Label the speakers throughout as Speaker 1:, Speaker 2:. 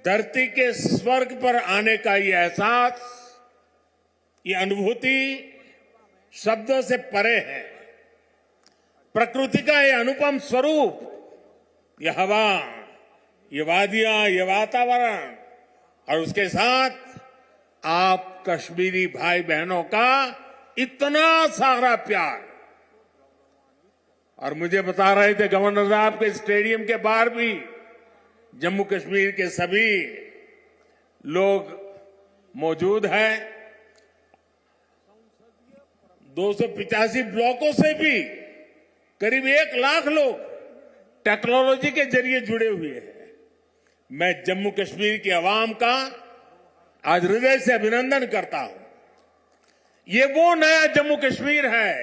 Speaker 1: धरती के स्वर्ग पर आने का ये एहसास, ये अनुभूति शब्दों से परे है। प्रकृति का ये अनुपम स्वरूप, ये हवा, ये वादियां, ये वातावरण और उसके साथ आप कश्मीरी भाई बहनों का इतना सारा प्यार। और मुझे बता रहे थे गवर्नर साहब के स्टेडियम के बाहर भी जम्मू कश्मीर के सभी लोग मौजूद हैं। 285 ब्लॉकों से भी करीब 1 लाख लोग टेक्नोलॉजी के जरिए जुड़े हुए हैं। मैं जम्मू कश्मीर की आवाम का आज हृदय से अभिनंदन करता हूं। ये वो नया जम्मू कश्मीर है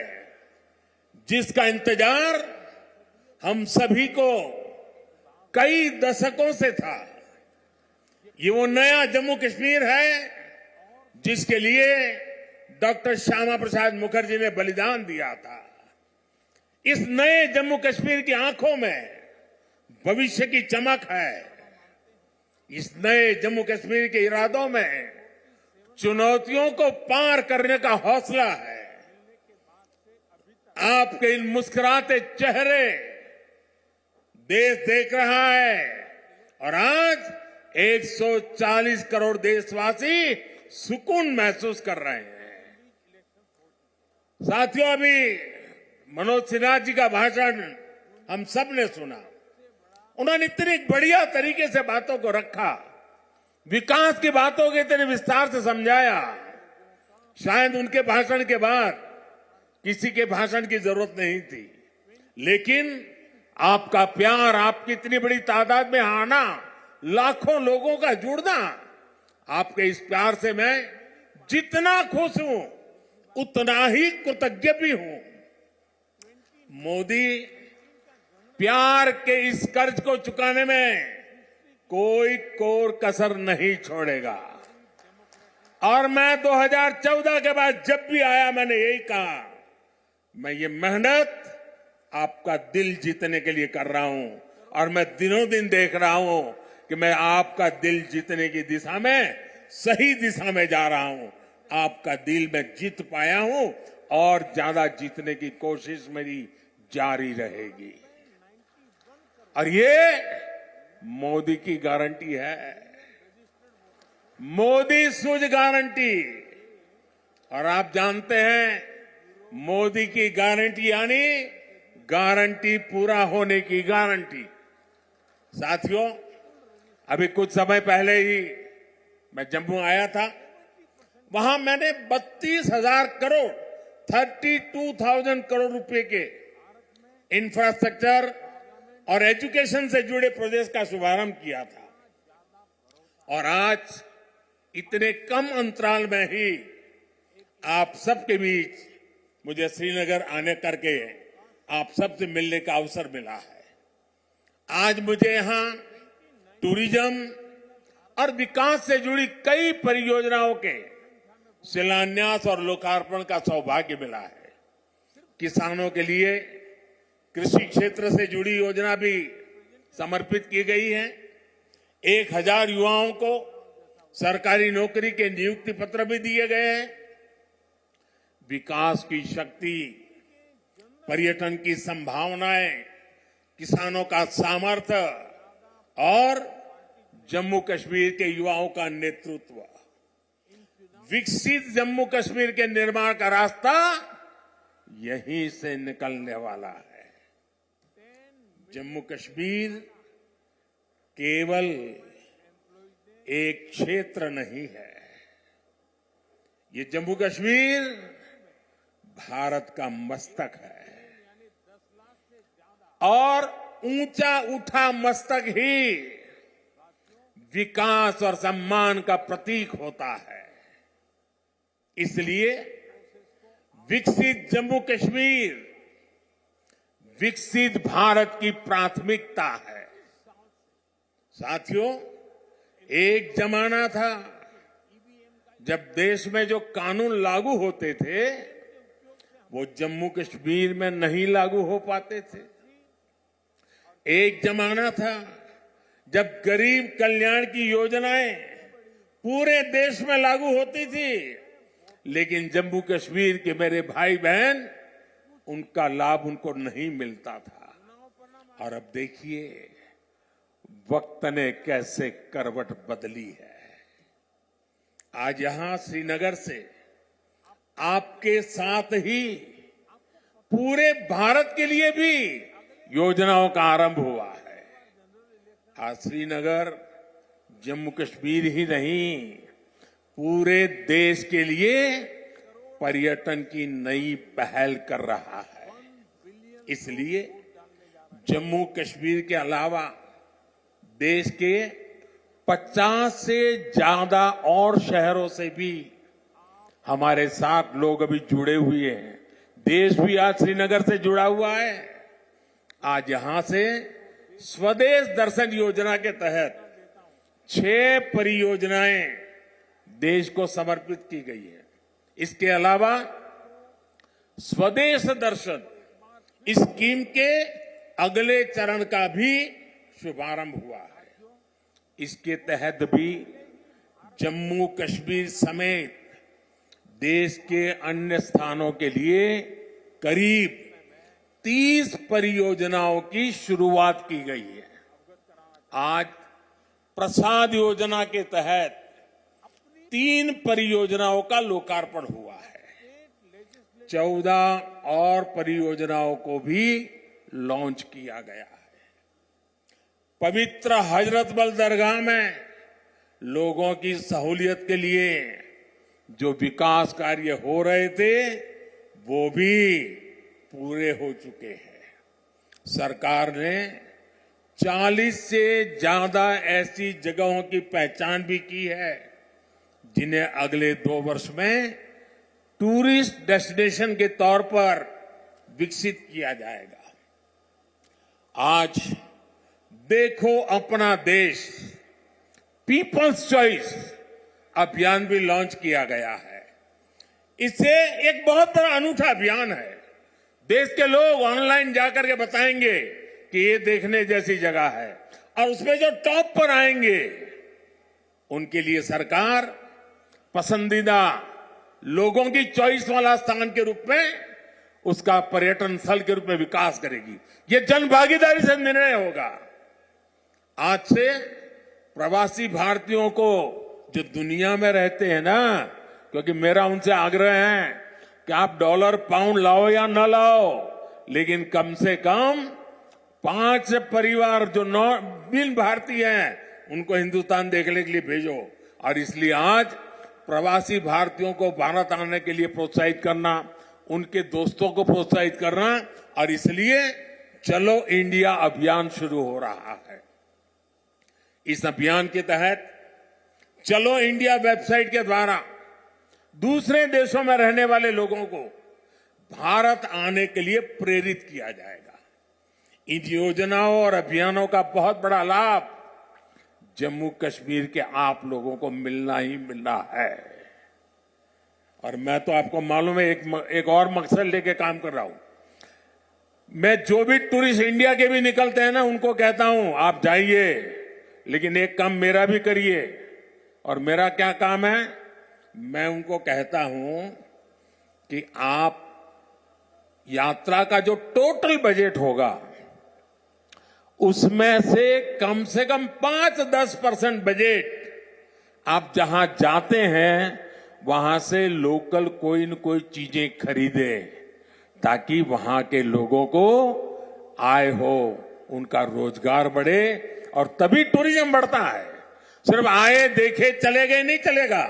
Speaker 1: जिसका इंतजार हम सभी को कई दशकों से था। ये वो नया जम्मू कश्मीर है जिसके लिए डॉक्टर श्यामा प्रसाद मुखर्जी ने बलिदान दिया था। इस नए जम्मू कश्मीर की आंखों में भविष्य की चमक है। इस नए जम्मू कश्मीर के इरादों में चुनौतियों को पार करने का हौसला है। आपके इन मुस्कुराते चेहरे देश देख रहा है और आज 140 करोड़ देशवासी सुकून महसूस कर रहे हैं। साथियों, अभी मनोज सिन्हा जी का भाषण हम सब ने सुना। उन्होंने इतनी बढ़िया तरीके से बातों को रखा, विकास की बातों के इतने विस्तार से समझाया। शायद उनके भाषण के बाद किसी के भाषण की जरूरत नहीं थी, लेकिन आपका प्यार, आपकी इतनी बड़ी तादाद में आना, लाखों लोगों का जुड़ना, आपके इस प्यार से मैं जितना खुश हूं उतना ही कृतज्ञ भी हूं। मोदी प्यार के इस कर्ज को चुकाने में कोई कोर कसर नहीं छोड़ेगा। और मैं 2014 के बाद जब भी आया मैंने यही कहा, मैं ये मेहनत आपका दिल जीतने के लिए कर रहा हूं और मैं दिनों दिन देख रहा हूं कि मैं आपका दिल जीतने की दिशा में सही दिशा में जा रहा हूं। आपका दिल मैं जीत पाया हूं और ज्यादा जीतने की कोशिश मेरी जारी रहेगी। और ये मोदी की गारंटी है, मोदी सूझ गारंटी। और आप जानते हैं मोदी की गारंटी यानी गारंटी पूरा होने की गारंटी। साथियों, अभी कुछ समय पहले ही मैं जम्मू आया था। वहां मैंने 32,000 करोड़ 32,000 करोड़ रुपए के इंफ्रास्ट्रक्चर और एजुकेशन से जुड़े प्रोजेक्ट का शुभारंभ किया था। और आज इतने कम अंतराल में ही आप सबके बीच मुझे श्रीनगर आने करके आप सबसे मिलने का अवसर मिला है। आज मुझे यहां टूरिज्म और विकास से जुड़ी कई परियोजनाओं के शिलान्यास और लोकार्पण का सौभाग्य मिला है। किसानों के लिए कृषि क्षेत्र से जुड़ी योजना भी समर्पित की गई है। 1,000 युवाओं को सरकारी नौकरी के नियुक्ति पत्र भी दिए गए हैं। विकास की शक्ति, पर्यटन की संभावनाएं, किसानों का सामर्थ्य और जम्मू कश्मीर के युवाओं का नेतृत्व, विकसित जम्मू कश्मीर के निर्माण का रास्ता यहीं से निकलने वाला है। जम्मू कश्मीर केवल एक क्षेत्र नहीं है, ये जम्मू कश्मीर भारत का मस्तक है। और ऊंचा उठा मस्तक ही विकास और सम्मान का प्रतीक होता है। इसलिए विकसित जम्मू कश्मीर विकसित भारत की प्राथमिकता है। साथियों, एक जमाना था जब देश में जो कानून लागू होते थे वो जम्मू कश्मीर में नहीं लागू हो पाते थे। एक जमाना था जब गरीब कल्याण की योजनाएं पूरे देश में लागू होती थी, लेकिन जम्मू कश्मीर के मेरे भाई बहन उनका लाभ उनको नहीं मिलता था। और अब देखिए वक्त ने कैसे करवट बदली है। आज यहां श्रीनगर से आपके साथ ही पूरे भारत के लिए भी योजनाओं का आरंभ हुआ है। आज श्रीनगर जम्मू कश्मीर ही नहीं, पूरे देश के लिए पर्यटन की नई पहल कर रहा है। इसलिए जम्मू कश्मीर के अलावा देश के 50 से ज्यादा और शहरों से भी हमारे साथ लोग अभी जुड़े हुए हैं। देश भी आज श्रीनगर से जुड़ा हुआ है। आज यहां से स्वदेश दर्शन योजना के तहत 6 परियोजनाएं देश को समर्पित की गई है। इसके अलावा स्वदेश दर्शन स्कीम के अगले चरण का भी शुभारंभ हुआ है। इसके तहत भी जम्मू कश्मीर समेत देश के अन्य स्थानों के लिए करीब 30 परियोजनाओं की शुरुआत की गई है। आज प्रसाद योजना के तहत 3 परियोजनाओं का लोकार्पण हुआ है। 14 और परियोजनाओं को भी लॉन्च किया गया है। पवित्र हजरत बल दरगाह में लोगों की सहूलियत के लिए जो विकास कार्य हो रहे थे वो भी पूरे हो चुके हैं। सरकार ने 40 से ज्यादा ऐसी जगहों की पहचान भी की है जिन्हें अगले 2 वर्ष में टूरिस्ट डेस्टिनेशन के तौर पर विकसित किया जाएगा। आज देखो अपना देश पीपल्स चॉइस अभियान भी लॉन्च किया गया है। इससे एक बहुत बड़ा अनूठा अभियान है। देश के लोग ऑनलाइन जाकर के बताएंगे कि ये देखने जैसी जगह है, और उसमें जो टॉप पर आएंगे उनके लिए सरकार पसंदीदा लोगों की चॉइस वाला स्थान के रूप में उसका पर्यटन स्थल के रूप में विकास करेगी। ये जन भागीदारी से निर्णय होगा। आज से प्रवासी भारतीयों को जो दुनिया में रहते हैं ना, क्योंकि मेरा उनसे आग्रह है कि आप डॉलर पाउंड लाओ या ना लाओ, लेकिन कम से कम 5 परिवार जो बिन भारतीय हैं उनको हिंदुस्तान देखने के लिए भेजो। और इसलिए आज प्रवासी भारतीयों को भारत आने के लिए प्रोत्साहित करना, उनके दोस्तों को प्रोत्साहित करना, और इसलिए चलो इंडिया अभियान शुरू हो रहा है। इस अभियान के तहत चलो इंडिया वेबसाइट के द्वारा दूसरे देशों में रहने वाले लोगों को भारत आने के लिए प्रेरित किया जाएगा। इन योजनाओं और अभियानों का बहुत बड़ा लाभ जम्मू कश्मीर के आप लोगों को मिलना ही मिलना है। और मैं तो आपको मालूम है एक और मकसद लेके काम कर रहा हूं। मैं जो भी टूरिस्ट इंडिया के भी निकलते हैं ना, उनको कहता हूं आप जाइए, लेकिन एक काम मेरा भी करिए। और मेरा क्या काम है? मैं उनको कहता हूं कि आप यात्रा का जो टोटल बजट होगा उसमें से कम 5-10% बजट आप जहां जाते हैं वहां से लोकल कोई न कोई चीजें खरीदे, ताकि वहां के लोगों को आय हो, उनका रोजगार बढ़े, और तभी टूरिज्म बढ़ता है। सिर्फ आए देखे चले गए नहीं चलेगा।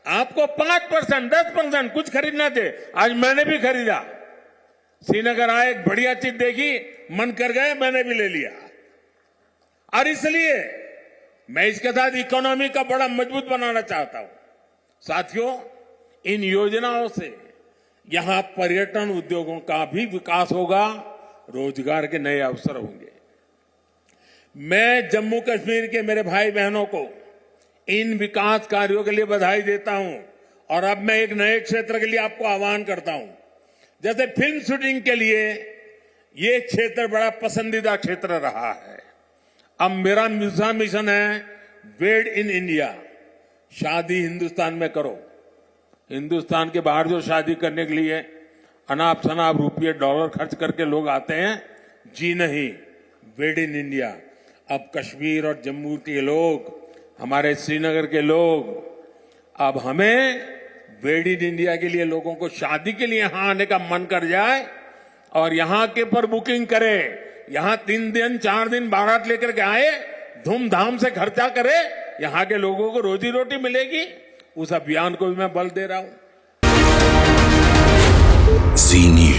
Speaker 1: आपको 5%, 10% कुछ खरीदना चाहिए। आज मैंने भी खरीदा। श्रीनगर आए, एक बढ़िया चीज देखी, मन कर गए, मैंने भी ले लिया। और इसलिए मैं इसके साथ इकोनॉमी का बड़ा मजबूत बनाना चाहता हूं। साथियों, इन योजनाओं से यहां पर्यटन उद्योगों का भी विकास होगा, रोजगार के नए अवसर होंगे। मैं जम्मू कश्मीर के मेरे भाई बहनों को इन विकास कार्यों के लिए बधाई देता हूं। और अब मैं एक नए क्षेत्र के लिए आपको आह्वान करता हूं। जैसे फिल्म शूटिंग के लिए ये क्षेत्र बड़ा पसंदीदा क्षेत्र रहा है। अब मेरा दूसरा मिशन है वेड इन इंडिया। शादी हिंदुस्तान में करो। हिंदुस्तान के बाहर जो शादी करने के लिए अनाप शनाप रुपये डॉलर खर्च करके लोग आते हैं, जी नहीं, वेड इन इंडिया। अब कश्मीर और जम्मू के लोग, हमारे श्रीनगर के लोग, अब हमें वेड इन इंडिया के लिए लोगों को शादी के लिए यहां आने का मन कर जाए और यहां के पर बुकिंग करे, यहां 3 दिन 4 दिन बारात लेकर के आए, धूमधाम से खर्चा करे, यहां के लोगों को रोजी रोटी मिलेगी। उस अभियान को भी मैं बल दे रहा हूं।
Speaker 2: जी न्यूज़।